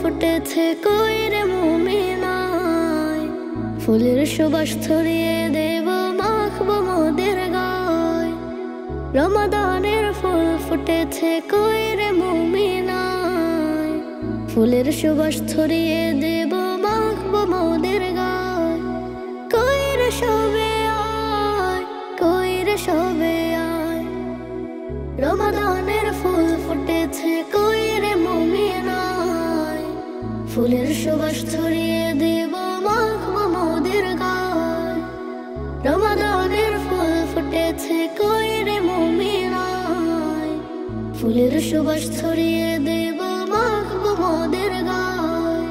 ফুটেছে কই রে মুমিনায়, ফুলের সুবাস ছড়িয়ে দেব মাখবো মোদের গায়। রমাদানের ফুল ফুটেছে কই রে মুমিনায়, ফুলের সুবাস ছড়িয়ে দেব মাখবো মোদের গায়। কই রে সবে আয়, কই রে সবে আয়, রমাদানের ফুল ফুটেছে কই রে মুমিনায়, ফুলের সুবাস ছড়িয়ে দেব মাখবো মোদের গায়। রমাদানের ফুল ফুটেছে কই রে মুমিনায়, ফুলের সুবাস ছড়িয়ে দেব মাখবো মোদের গায়।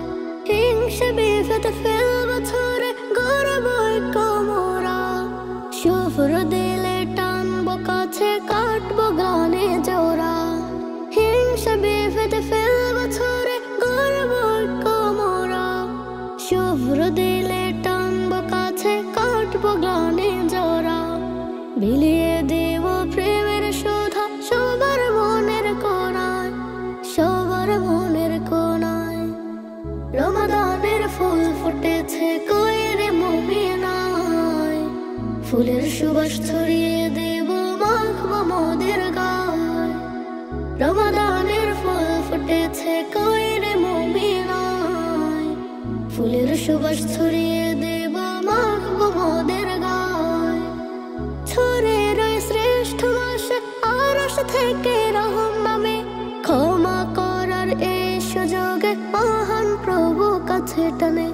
হিংসা বিভেদ ফেলবো ছড়ে গর্ব ঐক্য মোরা, শুভ্র দিলে টানবো কাছে কাটবো গানে জোড়া। হিংসা বিভেদ ফেলবো ছড়ে গর্ব ঐক্য মোরা, শুভ্র দিলে টানবো কাছে কাটবো গানে জোড়া। বিলিয়ে দেব প্রেমের সুধা সবার মনের কোণায়, সবার মনের কোণায়। রমাদানের ফুল ফুটেছে কই রে মুমিনায়, ফুলের সুবাস ছড়িয়ে দেব মাখবো মোদের গায়। রমাদানের ফুল ফুটেছে কই রে মুমিনায়, ফুলের সুবাস ছড়িয়ে দেব মাখবো মোদের গায়। ছড়ে রয় শ্রেষ্ঠ মাসে আরশ থেকে রহম নামে, ক্ষমা করার এই সুযোগে মহান প্রভু কাছে টানে।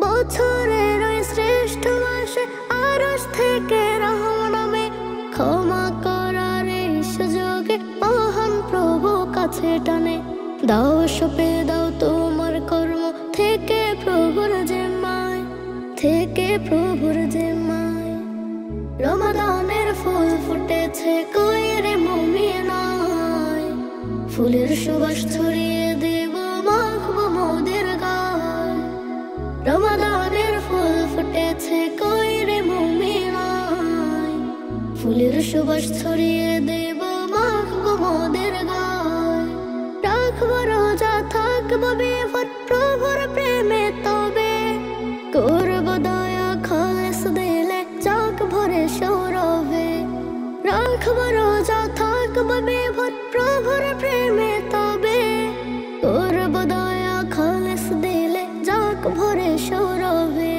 বছরের ওই শ্রেষ্ঠ মাসে আরশ থেকে রহম নামে, ক্ষমা করার এই সুযোগে মহান প্রভু কাছে টানে। দাও সপে দাও তোমার কর্ম থেকে প্রভুর জিম্মায়, থেকে প্রভুর জিম্মায়। রমাদানের ফুল ফুটেছে কই রে মুমিনায়, ফুলের সুবাস ছড়িয়ে দেব মাখবো মোদের গায়। রমাদানের ফুল ফুটেছে কই রে মুমিনায়, ফুলের সুবাস ছড়িয়ে দেব মাখবো মোদের গায়। রাখবো রোজা থাকবো বেফার প্রভুর প্রেমে তবে, করবো দয়া খালেস দিলে চাক ভরে সৌরভে। রাখবো রোজা থাকবো বেফার প্রভুর প্রেমে তবে, করবো দয়া খালেস দিলে চাক ভরে সৌরভে।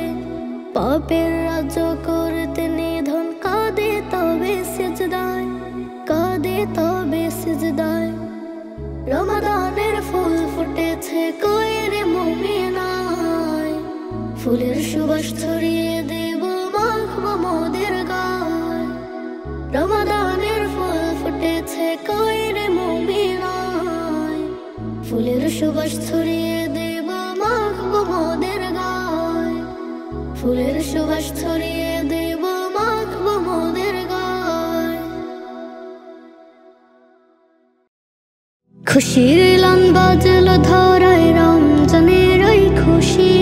পাপের রাজ্য করতে নিধন কাঁদে তবে সিজদায়, কাঁদে তবে সিজদায়। রমাদানের ফুল ফুটেছে কই রে মুমিনায়, ফুলের সুবাস ছড়িয়ে দেব মাখবো মোদের গায়। রমাদানের ফুল ফুটেছে কই রে মুমিনায়, ফুলের সুবাস ছড়িয়ে দেব মাখবো মোদের গায়। ফুলের সুবাস ছড়িয়ে দেব মাখবো মোদের গায়। খুশির লান বাজলো ধরায় রমজানের ওই খুশি,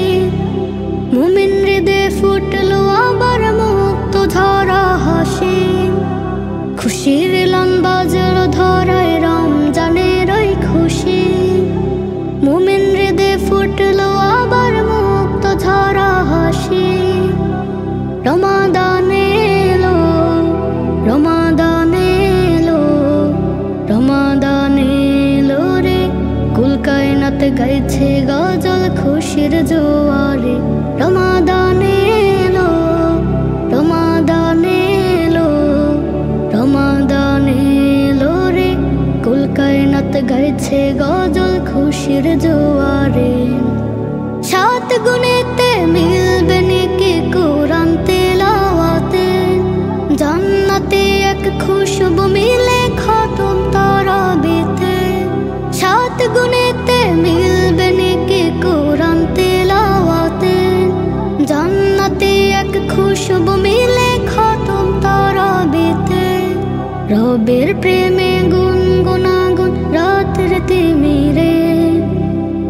মুমিন হৃদয়ে ফুটলো আবার মুক্ত ঝরা হাসি। খুশির লান বাজলো ধরায় রমজানের ওই খুশি, মুমিন হৃদয়ে ফুটলো আবার মুক্ত ঝরা হাসি। রমাদান এলো, রমাদান এলো, রমাদান এলো রে, কুল কায়নাত গাইছে গজল খুশির জোয়ারে। রমাদান এলো, রমাদান এলো, রমাদান এলো রে, কুল কায়নাত গাইছে গজল খুশির জোয়ারে। সাত গুণেতে মিলবে নেকি কোরআন তেলাওয়াতে, জান্নাতে এক খুশবু মিলে খতম তারাবিতে। সাত গুণেতে মিলবে নেকি কোরআন তেলাওয়াতে, জান্নাতে এক খুশবু মিলে খতম তারাবিতে। রবের প্রেমে গুনগুনাগুন রাতের তিমিরে,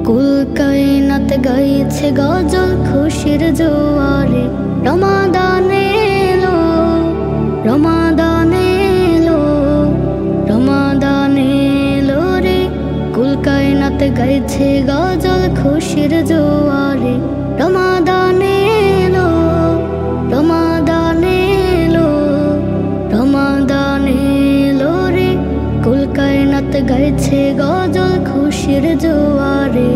কুল কায়নাত গাইছে গজল খুশির জোয়ারে। রমাদান এলো, রমাদান এলো, রমাদান এলো রে, কুল কায়নাত গাইছে গাইছে গজল খুশির জোয়ারে। রমাদান এলো, রমাদান এলো, রমাদান এলো রে, কুল কায়নাত গাইছে গজল খুশির জোয়ারে।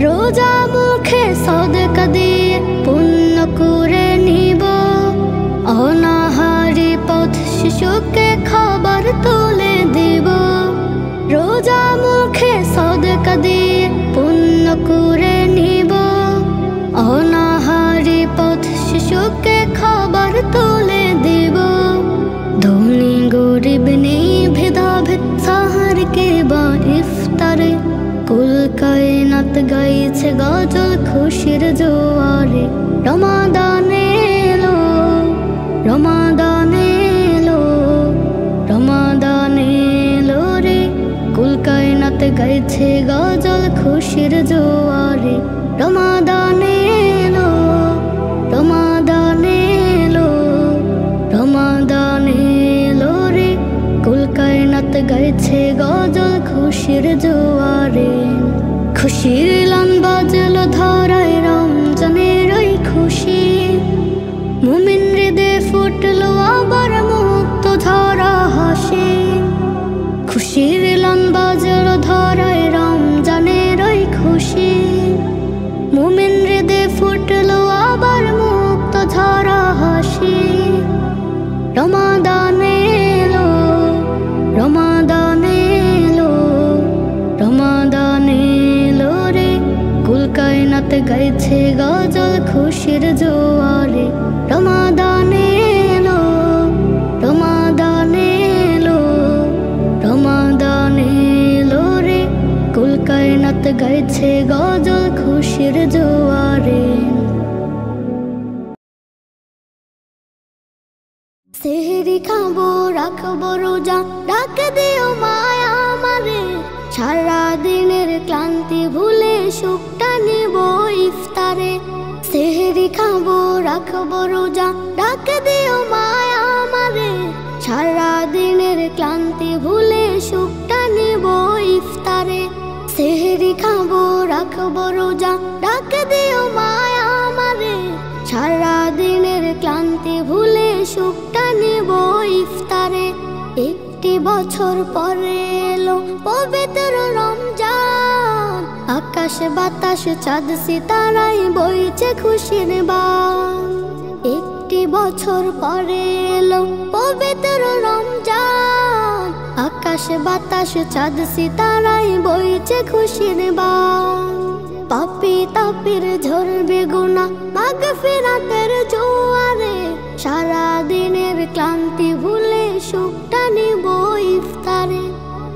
রোজা মুখে সাদকা দিয়ে পুণ্য করে নিব, অনাহারি পথ শিশুকে খাবার তুলে দিব। রোজা মুখে সাদকা দিয়ে পুণ্য করে নিব, অনাহারি পথ শিশুকে খাবার তুলে দিব। ধনী গরিব নেই ভেদাভেদ, সাহারকে বা ইফতারে, কুল কায়নাত গাইছে গজল খুশির জোয়ারে। রমাদান এলো, রমাদান এলো, রমাদান এলো রে, কুল কায়নাত গাইছে গজল খুশির জোয়ারে। রমাদান এলো, রমাদান এলো, রমাদান এলো রে, কুল কায়নাত গাইছে গজল খুশির জোয়ারে। খুশির লান বাজলো ধরায় রমজানের ওই খুশি, মুমিন হৃদয়ে ফুটলো আবার মুক্ত ধরা হাসি। খুশির লান বাজলো ধরায় রমজানের ওই খুশি, মুমিন হৃদয়ে ফুটলো আবার মুক্ত ধরা হাসি। রমাদান এলো, রমাদান এলো, রমাদান এলো রে, কুল কায়নাত গাইছে গজল খুশির জোয়ারে। রমাদান এলো, রমাদান এলো, রমাদান এলো রে, কুল কায়নাত গাইছে গজল খুশির জোয়ারে। সেহরি খাবো রাখবো রোজা, ডাক দিও মায়া আমারে, সারা দিনের ক্লান্তি ভুলে সুখটা নিব ইফতারে। সেহরি খাবো রাখবো রোজা, ডাক দিও মায়া আমারে, সারা দিনের ক্লান্তি ভুলে সুখটা নিব ইফতারে। সেহরি খাবো রাখবো রোজা, ডাক দিও মায়া আমারে, সারা দিনের ক্লান্তি ভুলে সুখটা নিব ইফতারে। একটি বছর পরে এলো পবিত্র রমজান, আকাশে বাতাসে চাঁদ সিতারাই বইছে খুশির বান। একটি বছর পরে এলো পবিত্র রমজান, আকাশে বাতাসে চাঁদ সিতারাই বইছে খুশির বান। পাপী তাপির ঝরবে গুনাহ মাগফিরাতের জোয়ারে, সারা দিনের ক্লান্তি ভুলে সুখটা নিব ইফতারে।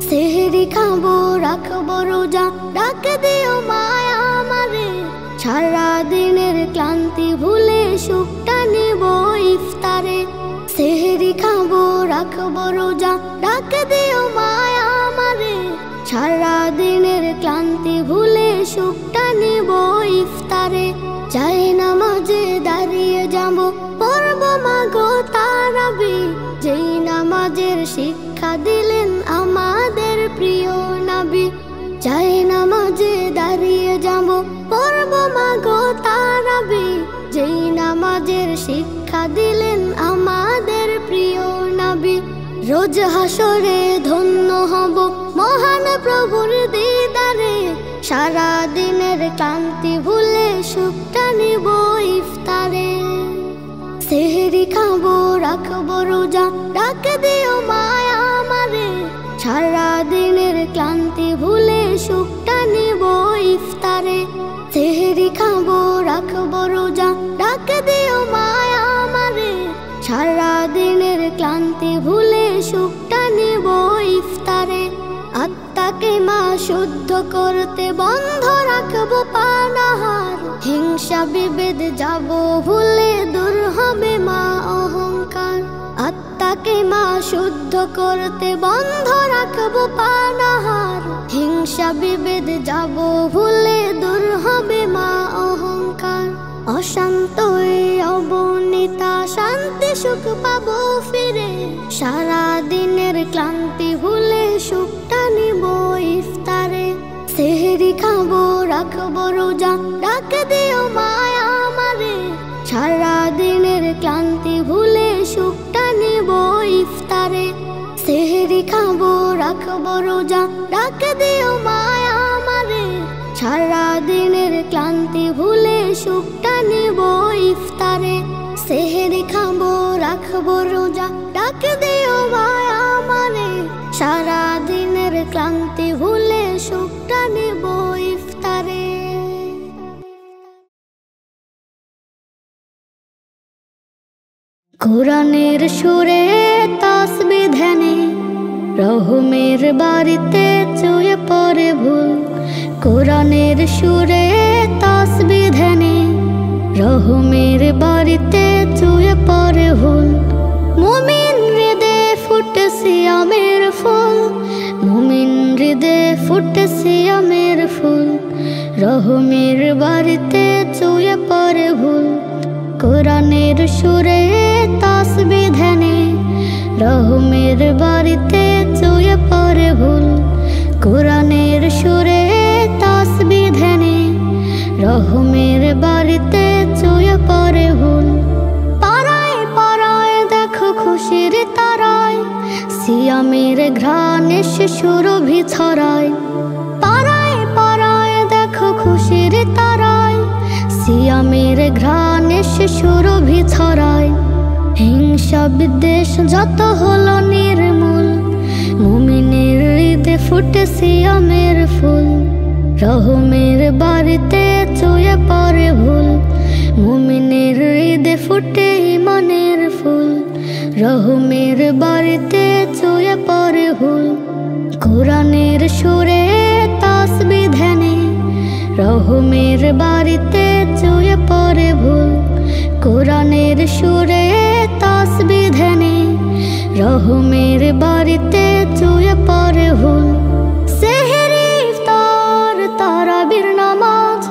সেহরি খাবো রাখবো রোজা, ডাক দিও মায়া আমারে, সারা দিনের ক্লান্তি ভুলে সুখটা নিব ইফতারে। সেহরি খাবো রাখবো রোজা, ডাক দিও মায়া আমারে, সারা দিনের ক্লান্তি ভুলে সুখটা নিব ইফতারে। যাই নামাজে দাঁড়িয়ে যাব পড়ব মাগো তারাবি, যেই নামাজের শিক্ষা দিলেন আমাদের প্রিয় নবী। যাই নামাজে দাঁড়িয়ে যাব পড়ব মাগো তারাবি, যেই নামাজের শিক্ষা দিলেন আমাদের প্রিয় নবী। রোজ হাসরে ধন্য হব মহান প্রভুর দিদারে, সারা দিনের ক্লান্তি ভুলে সুখটা নিব ইফতারে। সেহরি খাবো রাখবো রোজা, ডাক দিও মায়া আমারে, সারা দিনের ক্লান্তি ভুলে সুখটা নিব ইফতারে। সেহরি খাবো রাখবো রোজা, ডাক দিও মায়া আমারে, সারা দিনের ক্লান্তি ভুলে সুখটা নিব ইফতারে। আত্মাকে মা শুদ্ধ করতে বন্ধ রাখবো পানাহার, হিংসা বিভেদ যাব ভুলে দূর হবে মা অহংকার। আত্মাকে মা শুদ্ধ করতে বন্ধ রাখবো পানাহার, হিংসা বিভেদ যাব ভুলে দূর হবে মা অহংকার। অশান্ত অবনীতা শান্তি সুখ পাবো ফিরে, সারা দিনের ক্লান্তি ভুলে সুখটা নিব ইফতারে। সেহরি খাবো রাখবো রোজা ডাক দিও মায়া আমারে সারা দিনের ক্লান্তি ভুলে সুখটা নিব ইফতারে সেহরি খাবো রাখবো রোজা ডাক দিও মায়া আমারে সারা দিনের ক্লান্তি ভুলে সুখটা নিব ইফতারে সেহরি খাবো রাখবো রোজা ডাক দিও মায়া আমারে সারা দিনের ক্লান্তি ভুলে সুখটা নিব ইফতারে। কোরআনের সুরে তাসবিহ ধ্যানে রহমের বাড়িতে চুয়ে পড়ে ভুল কোরআনের সুরে তাসবিহ ধ্যানে রহমের বাড়িতে চুয়ে পড়ে ভুল মুমিন হৃদয়ে ফুটে সিয়ামের ফুল মুমিন হৃদয়ে ফুটে সিয়ামের ফুল রহমের বাড়িতে চুয়ে পড়ে ভুল কোরআনের সুরে তাসবিহ ধ্যানে রহমের বাড়িতে চুয়ে পড়ে ভুল কোরআনের সুরে তাসবিহ ধ্যানে রহমের বাড়িতে চুয়ে পড়ে ভুল পাড়ায় পাড়ায় দেখো খুশির তারায় সিয়ামের ঘ্রাণে সুরভি ছড়ায় পাড়ায় পাড়ায় দেখো খুশির তারায় সিয়ামের ঘ্রাণে সুরভি ছড়ায় হিংসা বিদ্বেষ যত হলো নির্মূল মুমিনের হৃদয়ে ফুটে সিয়ামের ফুল রহমের বাড়িতে চুয়ে পড়ে ভুল মুমিনের হৃদয়ে ফুটে ঈমানের ফুল রহমের বাড়িতে চুয়ে পড়ে ভুল কোরআনের সুরে তাসবিহ ধ্যানে রহমের বাড়িতে চুয়ে পড়ে ভুল কোরআনের সুরে তাসবিহ ধ্যানে রহমের বাড়িতে চুয়ে পড়ে ভুল সেহরি ইফতার তারাবির নামাজ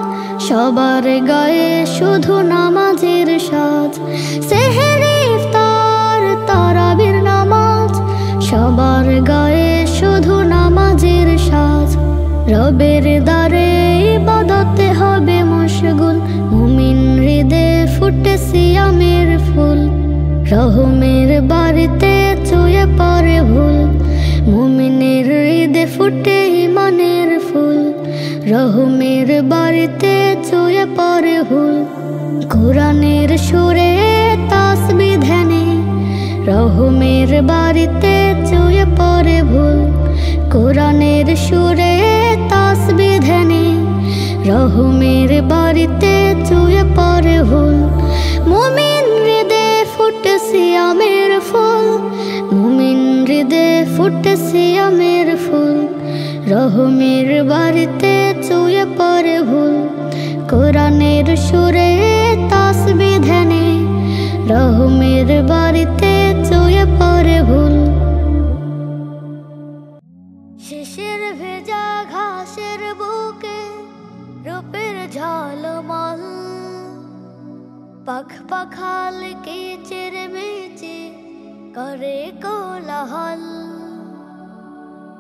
সবার গায়ে শুধু নামাজের সাজ সেহরি ইফতার তারাবির নামাজ সবার গায়ে শুধু নামাজের সাজ রবের দ্বারে ইবাদতে হবে মশগুল মুমিন হৃদয়ে ফুটে সিয়ামের ফুল রহমের বাড়িতে চুয়ে পড়ে ভুল মুমিনের হৃদয়ে ফুটে ঈমানের ফুল রহমের বাড়িতে চুয়ে পড়ে ভুল কোরআনের সুরে তাসবিহ ধ্যানে রহমের বাড়িতে চুয়ে পড়ে ভুল কোরআনের সুরে তাসবিহ ধ্যানে রহমের বাড়িতে চুয়ে পড়ে ভুল মুমিন হৃদয়ে ফুটে সিয়ামের ফুল মুমিন হৃদয়ে ফুটে সিয়ামের ফুল রহমের বাড়িতে চুয়ে পড়ে ভুল কোরআনের সুরে তাসবিহ ধ্যানে রহমের বাড়িতে চুয়ে পড়ে ভুল শিশির ভেজা ঘাসের বুকে রূপের ঝলমল পাখ পাখাল কিচির মিচির করে কোলাহল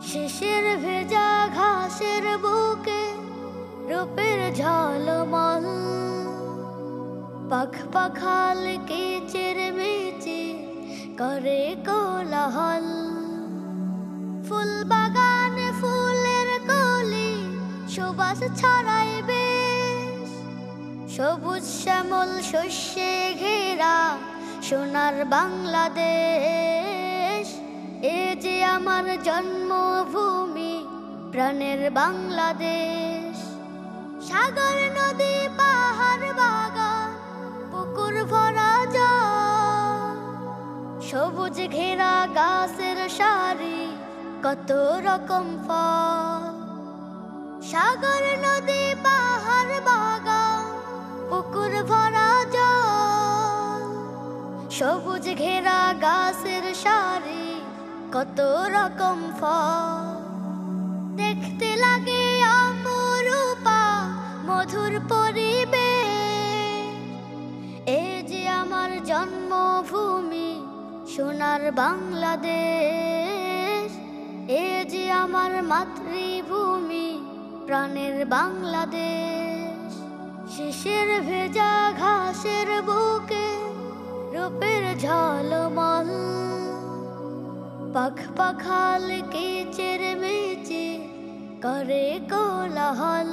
শিশির ভেজা ঘাসের বুকে রূপের ঝলমল পাখ পাখাল কিচির মিচির করে কোলাহল ফুল বাগানে ফুলের কলি সুবাস ছড়ায় বেশ সবুজ শ্যামল শস্যে ঘেরা সোনার বাংলাদেশ এ যে আমার জন্মভূমি প্রাণের বাংলাদেশ সাগর নদী পাহাড় বাগান পুকুর ভরা জল সবুজ ঘেরা গাছের সারি কত রকম ফল সাগর নদী পাহাড় বাগান পুকুর ভরা জল সবুজ ঘেরা গাছের সারি কত রকম ফল দেখতে লাগে অপরূপা মধুর পরিবেশ এ যে আমার জন্মভূমি সোনার বাংলাদেশ এ যে আমার মাতৃভূমি প্রাণের বাংলাদেশ। শিশির ভেজা ঘাসের বুকে রূপের ঝলমল, পাখ পাখাল কিচির মিচির করে কোলাহল।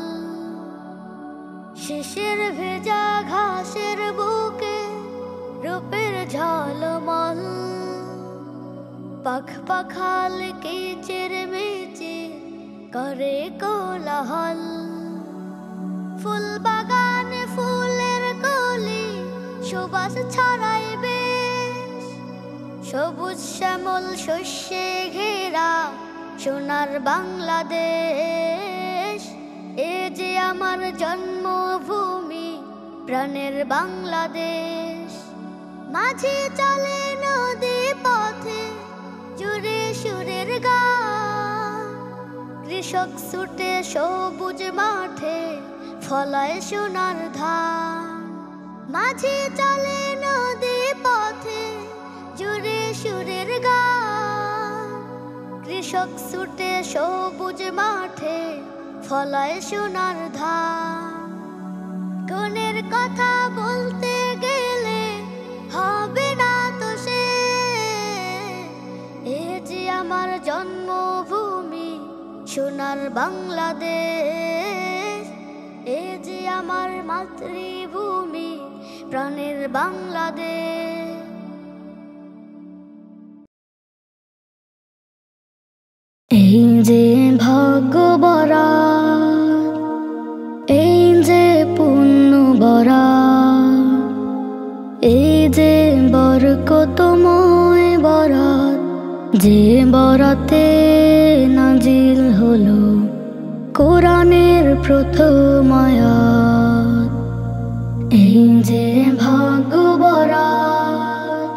শিশির ভেজা ঘাসের বুকে রূপের ঝলমল, পাখ পাখাল কিচির মিচির করে কোলাহল। ফুল বাগানে ফুলের কলি সুবাস ছড়াইবে, সবুজ শ্যামল শস্যে ঘেরা সোনার বাংলাদেশ। এ যে আমার জন্মভূমি, প্রাণের বাংলাদেশ। মাঝে চলে নদী পথে জুড়ে সুরের গান, কৃষক ছুটে সবুজ মাঠে ফলায় সোনার ধান। মাঝে চলে নদী পথে জুড়ে সুরের গান, কৃষক ছুটে সবুজ মাঠে ফলায় সোনার ধান। গুণের কথা বলতে গেলে হবে না তো শেষ। এ যে আমার জন্মভূমি, সোনার বাংলাদেশ। এ যে আমার মাতৃভূমি, প্রাণের বাংলাদেশ। এই যে ভাগ্য বরা, এই যে পুণ্য বরা, এই যে বরকতময় বরাত, যে বরাতে নাজিল হলো কোরআনের প্রথম আয়াত। এই যে ভাগ্য বরাত,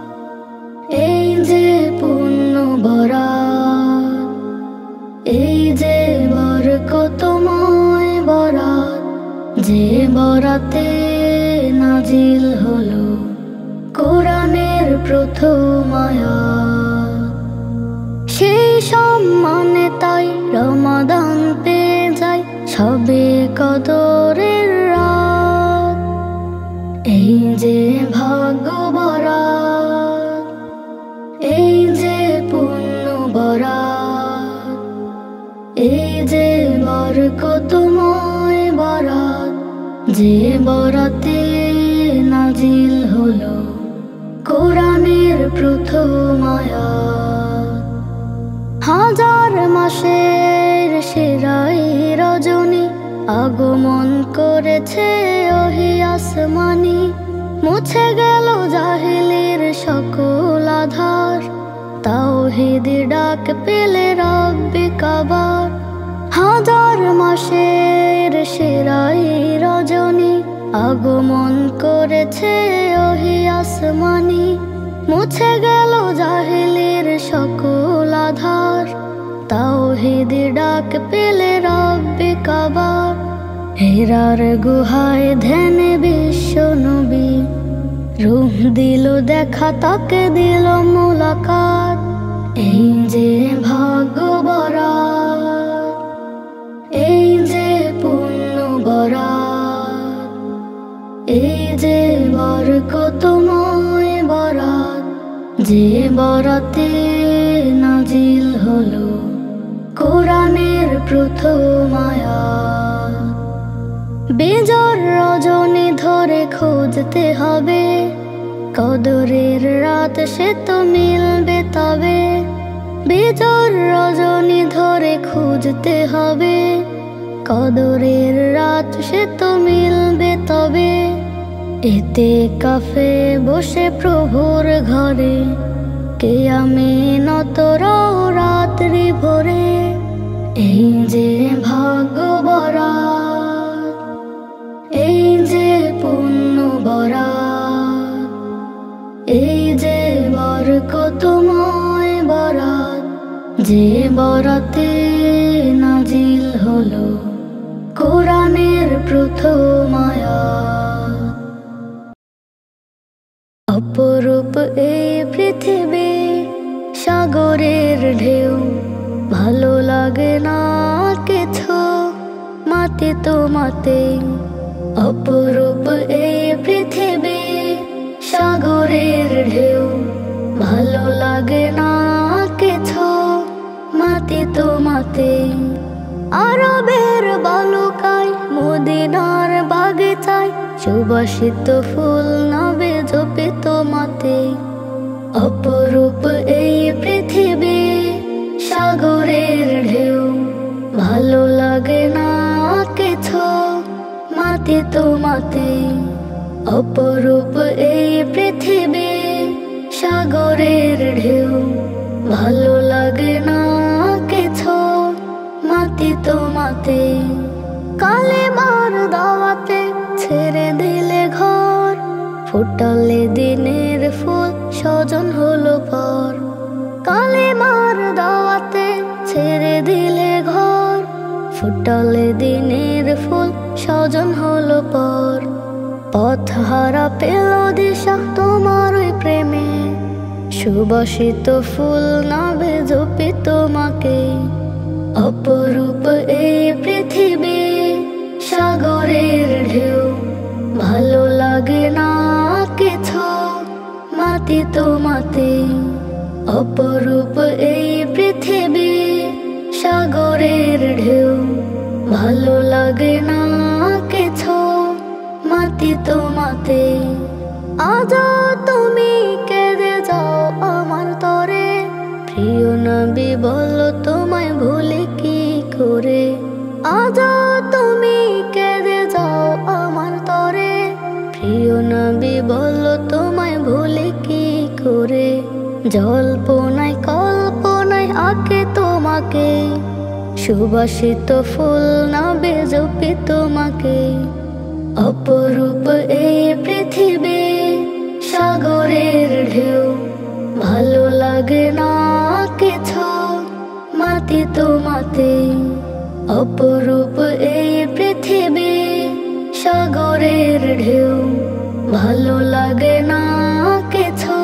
এই যে পুণ্য বরাত, এই যে বরকতময় বরাত, যে বরাতে নাজিল হলো কোরআনের প্রথম আয়াত। সেই সম্মানে তাই রমাদান পেয়ে যায় সবে কদরের রাত। এই যে ভাগ্য বরাত, এই যে পুণ্য বরাত, এই যে বরকতময় বরাত, যে বরাতে নাজিল হলো কোরআনের প্রথম আয়াত। হাজার মাসের সেরাই রজনী আগমন করেছে ওহি আসমানি, মুছে গেল জাহিলির সকল আধার, তাওহীদের ডাক পেলে রব্বে কাবার। হাজার মাসের সেরাই রজনী আগমন করেছে ওহি আসমানি, মুছে গেল জাহিলির সকল আধার, তাওহীদের ডাক পেলে রব্বে কাবার। হেরার গুহায় ধ্যানে বিশ্ব নবী, রূহ দিল দেখা, তাকে দিল মুলাকাত। এই যে ভাগ্য বরাত, এই যে পুণ্য বরাত, এই যে বরকতময় বরাত, যে বরাতে নাজিল হলো কোরআনের প্রথম আয়াত। বিজর রজনী ধরে খুঁজতে হবে কদরের রাত, সে তো মিলবে তবে। বিজর রজনী ধরে খুঁজতে হবে কদরের রাত, সে তো মিলবে তবে। এতে কাফে বসে প্রভুর ঘরে, কিয়ামে নত রও রাত্রি ভোরে। এই যে ভাগ্য বরাত, এই যে পুণ্য বরাত, এই যে বরকতময় বরাত, যে বরাতে নাজিল হলো কোরআনের প্রথম আয়াত। অপরূপ এই পৃথিবী সাগরের ঢেউ, ভালো লাগে না কিছু, তোমাতে। অপরূপ এই পৃথিবী সাগরের ঢেউ, ভালো লাগে না কিছু মাটি তোমাতে। আরবের বালুকায় মদিনার বাগিচায় সুবাসিত ফুল নাবে জপে তোমাতে। অপরূপ এই পৃথিবী সাগরের ঢেউ, ভালো লাগে না কিছু মাটি তোমাতে। অপরূপ এই পৃথিবী সাগরের ঢেউ, ভালো লাগে না কিছু মাটি তোমাতে। কালেমার দাওয়াতে ছেড়ে দিলে ঘর, ফুটালে দিনের ফুল স্বজন হলো পর। কালেমার দাওয়াতে ছেড়ে দিলে ঘর, ফুটালে দিনের ফুল স্বজন হলো পর। পথ হারা পেল দিশা তোমার ওই প্রেমে, সুবাসিত ফুল নাবে জপে তোমাকে। অপরূপ এই পৃথিবী সাগরের ঢেউ, ভালো লাগে না কিছু মাটি তোমাতে। অপরূপ এই পৃথিবী সাগরের ঢেউ, ভালো লাগে না কিছু মাটি তোমাতে। আজ তুমি কেঁদে যাও আমার তরে, প্রিয় নবী বলো তোমায় ভুলে কি করে। আজ তুমি কেঁদে যাও আমার তরে, প্রিয় নবী বলো তোমায় ভুলে কি করে। জল্পনায় কল্পনায় আঁকে তোমাকে, সুবাসিত ফুল নাবে জপে তোমাকে। অপরূপ এই পৃথিবী সাগরের ঢেউ, ভালো লাগে না কিছু মাটি তোমাতে। অপরূপ এই পৃথিবী সাগরের ঢেউ, ভালো লাগে না কিছু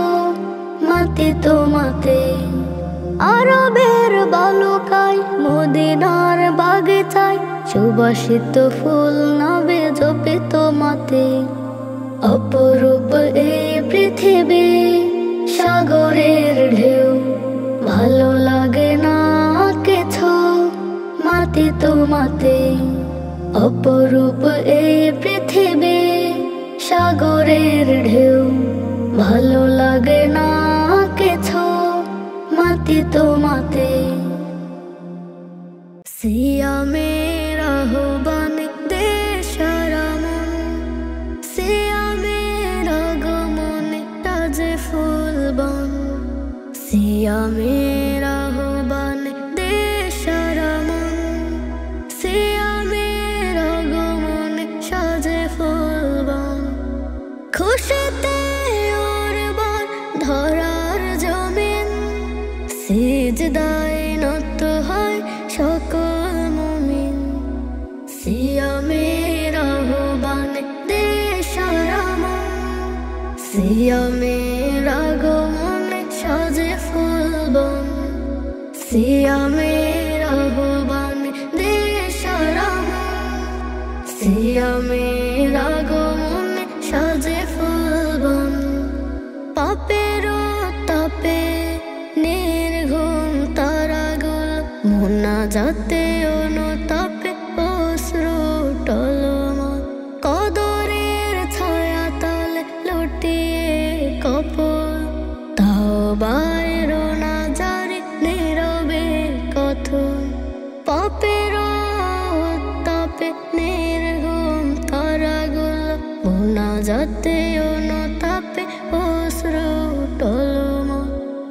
মাটি তোমাতে। আরবের বালুকায় মদিনার বাগিচায় সুবাসিত ফুল নাবে জপে তোমাতে। অপরূপ এই পৃথিবী সাগরের ঢেউ, ভালো লাগে না কিছু মাটি তোমাতে। অপরূপ এই পৃথিবী সাগরের ঢেউ, ভালো লাগে না কিছু মাটি তোমাতে। সিয়ামের আহ্বান দেশারামন, সিয়ামের আগমন তাজে ফুলবন। সিয়ামের আহ্বান দেশারামন, সিয়ামের আগমন সাজে ফুলবন। খুশিতে ওরবার ধরার জমিন, সিজদায় নত হয় সকল মুমিন। সিয়ামের আহ্বান দেশারামন, সিয়ামের আগমন সাজে ফুলবন। সিয়ামের আহ্বান দেশারামন, সিয়ামের আগমন সাজে ফুলবন। পাপের তাপে নির্ঘুম তারাগুল, মোনাজাতে অনুতাপে অশ্রু টলমল। কদরের ছায়া তলে লুটিয়ে কপল, তাওবার রোনা জারি নীরবে কথন। পাপের তাপে নির্ঘুম তারাগুল, মোনাজাতে অনুতাপে অশ্রু টলমল।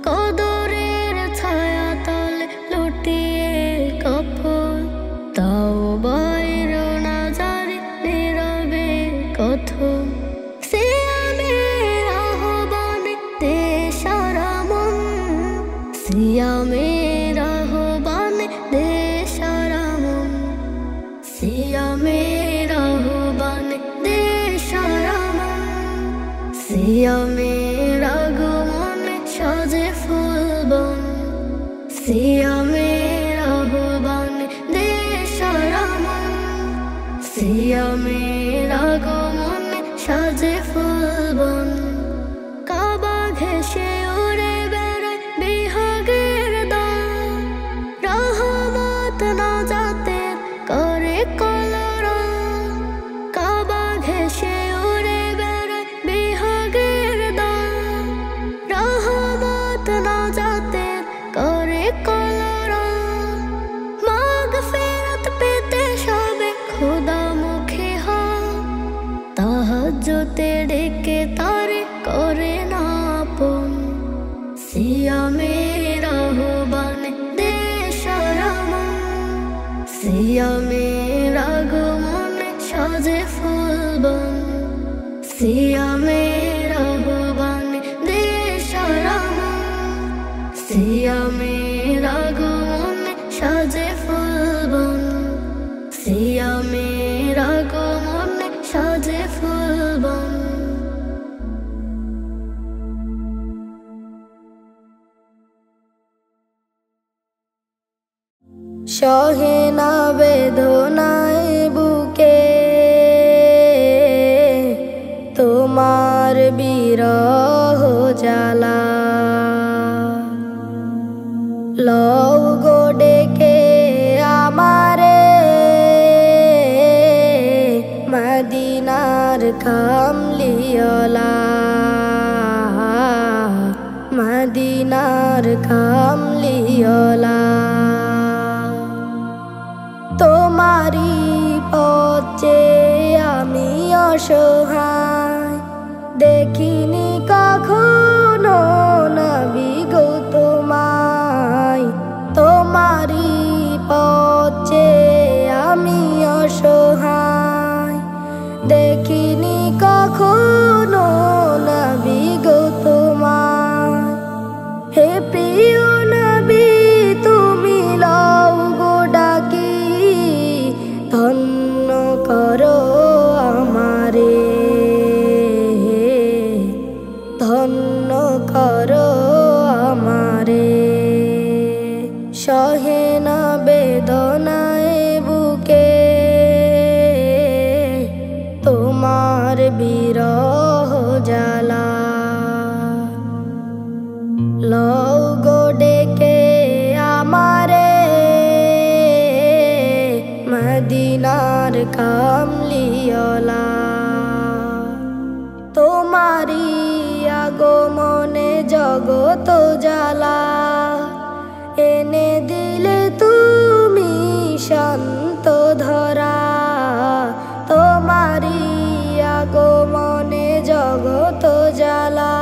কদরের ছায়া তলে লুটিয়ে কপল, তাওবার রোনা জারি নীরবে কথন। সিয়ামের আহ্বান দেশারামন, সিয়ামের আহ্বান দেশারামন, সিয়ামের আহ্বান দেশারামন। সিয়ামের আগমন সাজে ফুলবন, সিয়ামের আহ্বান দেশারামন, সিয়ামের আগমনে সাজে ফুলবন কাবা ঘেঁষে উড়ে বেড়ায় বিহাগের দল রহমত নাজাতের করে কলরব কাবা ঘেঁষে উড়ে বেড়ায় বিহাগের দল রহমত নাজাতের করে কলরব মাগফিরাত পেতে সবে খোদা মুখে হয় তাহাজ্জুদে ডেকে তারে করে না আপন সিয়ামের আহ্বানে দেশ রমন সিয়ামের আগমনে সাজে ফুলবন সিয়ামের আহ্বানে দেশ রমন সিয়ামের আগমনে সাজে ফুলবন সিয়ামের আগমনে সাজে ফুলবন সহে না বেদনায় বুকে তোমার বিরহ জ্বালা লও গো ডেকে আমারে মদিনার কামলিওয়ালা মদিনার কামলিওয়ালা তোমারি পথে আমি অসহায় দেখিনি কখনো নবী গো তোমায় তোমারি পথে আমি অসহায় দেখিনি কখনো নবী গো তোমায় হে প্রিয় নবী তুমি লও গো ডাকি ধন্য করো আমারে ধন্য করো আমারে সহে না বেদনায় বুকে তোমার বিরহ জ্বালা লও গো ডেকে আমারে মদিনার কামলিওয়ালা তোমারি আগমনে জগত জ্বালা এনে দিলে তুমি শান্ত ধরা তোমারি আগমনে জগত জ্বালা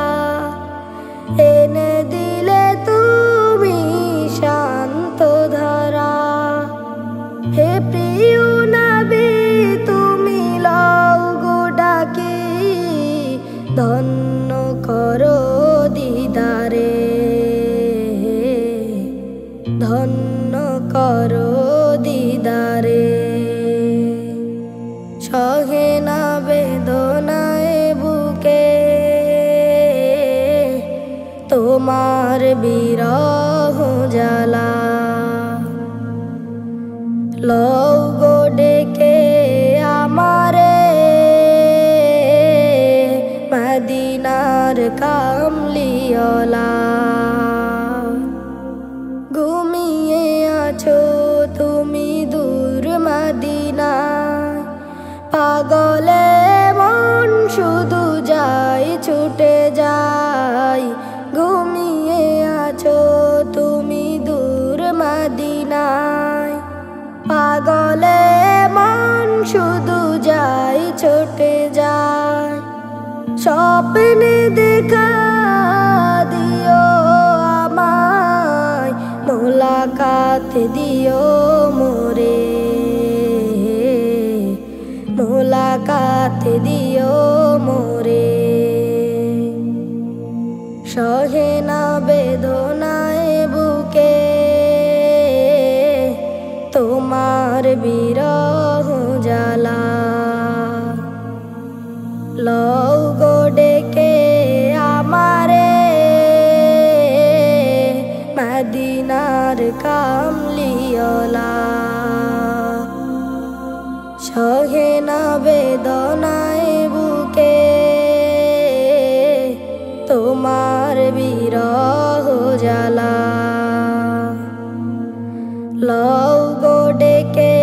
এনে দিলে তুমি শান্ত ধরা হে প্রিয় নবী তুমি লও গো ডাকি ধন্য করো দিদারে ধন্য করো দিদারে সহে না বেদনায় বুকে তোমার বিরহ জ্বালা লও গো ডেকে আমারে মদিনার কামলিওয়ালা ঘুমিয়ে আছো তুমি দূর মদিনায় পাগলে মন শুধু যায় ছুটে যায় ঘুমিয়ে আছো তুমি দূর মদিনায় পাগলে মন শুধু যায় ছুটে যায় স্বপ্নে দেখা দিও আমায় মোলাকাত দিও মোরে মোলাকাত দিও মোরে সহে না বেদনায় বুকে তোমার বিরহ জ্বালা লও গো ডেকে আমারে মদিনার কামলিওয়ালা সহে না না বেদনায় বুকে তোমার বিরহ জ্বালা লও গো ডেকে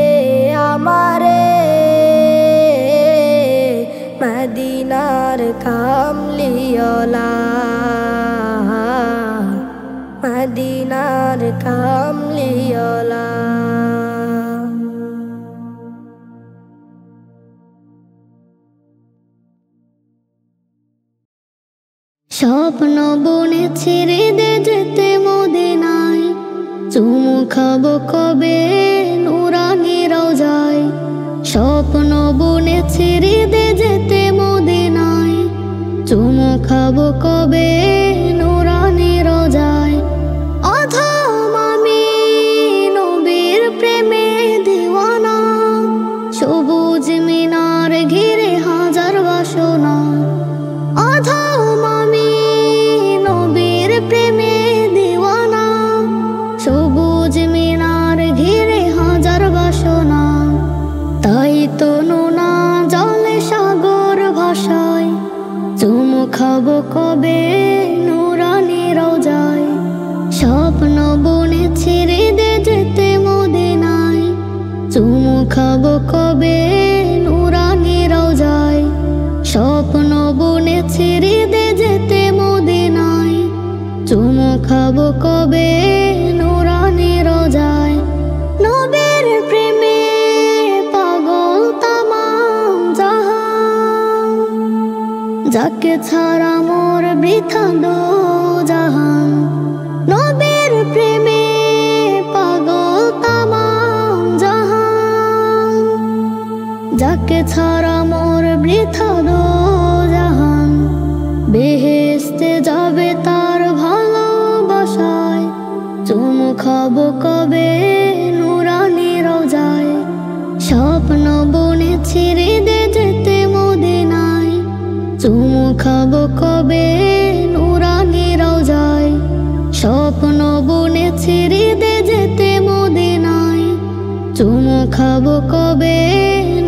আমারে মদিনার কামলিওয়ালা মদিনার কামলিওয়ালা। স্বপ্ন বনে ছেড়ে দে যেতে মদিনায়, চুমু খাবো কবে নুরানি রওজায়। স্বপ্ন বনে ছেড়ে দে যেতে মদিনায়, চুমু খাবো কবে নুরানি রওজায়। অধম আমি নবীর প্রেমে দিওয়ানা, সবুজ মিনার ঘিরে হাজার বাসনা। অধম আমি নবীর প্রেমে দিওয়ানা, সবুজ মিনার ঘিরে হাজার বাসনা। তাই তো নোনা জলে সাগর ভাষায়, চুমু খাবো কবে নুরানি রওজায়। স্বপ্ন বনে ছেড়ে দে যেতে মদিনায়, চুমু খাবো কবে নুরানি রওজায়। স্বপ্ন বনে ছেড়ে দে যেতে মদিনায়, চুমু খাবো কবে নুরানি রওজায়। নবীর প্রেমে পাগল তামাম জাহান, যাকে ছাড়া মোর বৃথা দো জাহান। নবীর প্রেমে পাগল তামাম জাহান, যাকে ছাড়া মোর বৃথা দো জাহান। বেহেশতে যাবে তার ভালোবাসায়, চুমু খাবো কবে নুরানি রওজায়। স্বপ্ন বনে ছেড়ে দে যেতে মদিনায়, চুমু খাবো কবে নুরানি রওজায়। স্বপ্ন বনে ছেড়ে দে যেতে মদিনায়, চুমু খাবো কবে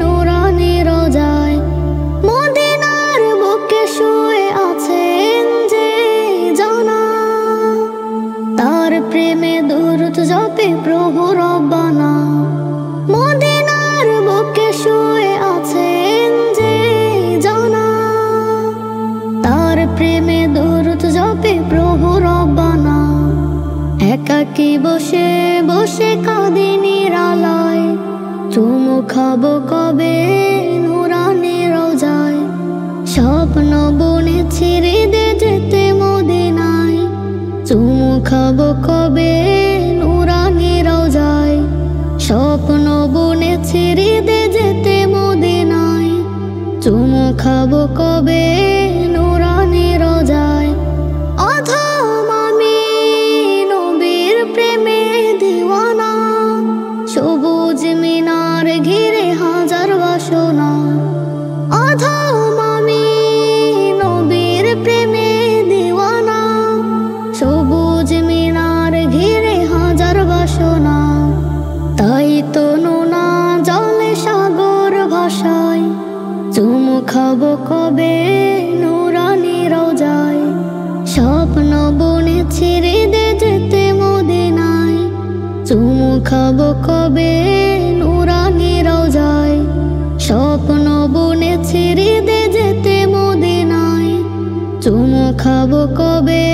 নুরানি রওজায়। মদিনার বুকে শুয়ে আছেন যে জানা, তার প্রেমে দুরূদ জপে প্রভু রব্বানা। মদিনার বুকে শুয়ে আছেন যে জানা, তার প্রেমে দুরূদ জপে প্রভু রব্বানা। একাকী বসে বসে কাঁদি নিরালায়, চুমু খাবো কবে নুরানি রওজায়। স্বপ্ন বনে ছেড়ে দে যেতে মদিনায়, চুমু খাবো কবে নুরানি রওজায়। স্বপ্ন বনে ছেড়ে দে যেতে মদিনায়, চুমু খাবো কবে নুরানি রওজায়। অধম আমি নবীর প্রেমে দিওয়ানা, সবুজ মিনার ঘিরে হাজার বাসনা। অধম আমি নবীর প্রেমে দিওয়ানা, সবুজ মিনার ঘিরে হাজার বাসনা। তাই তো নোনা জলে সাগর ভাষায়, চুমু খাবো কবে নুরানি রওজায়। স্বপ্ন বনে ছেড়ে দে যেতে মদিনায়, চুমু খাবো কবে নুরানি রওজায়। স্বপ্ন বনে ছেড়ে দে যেতে মদিনায়, চুমু খাবো কবে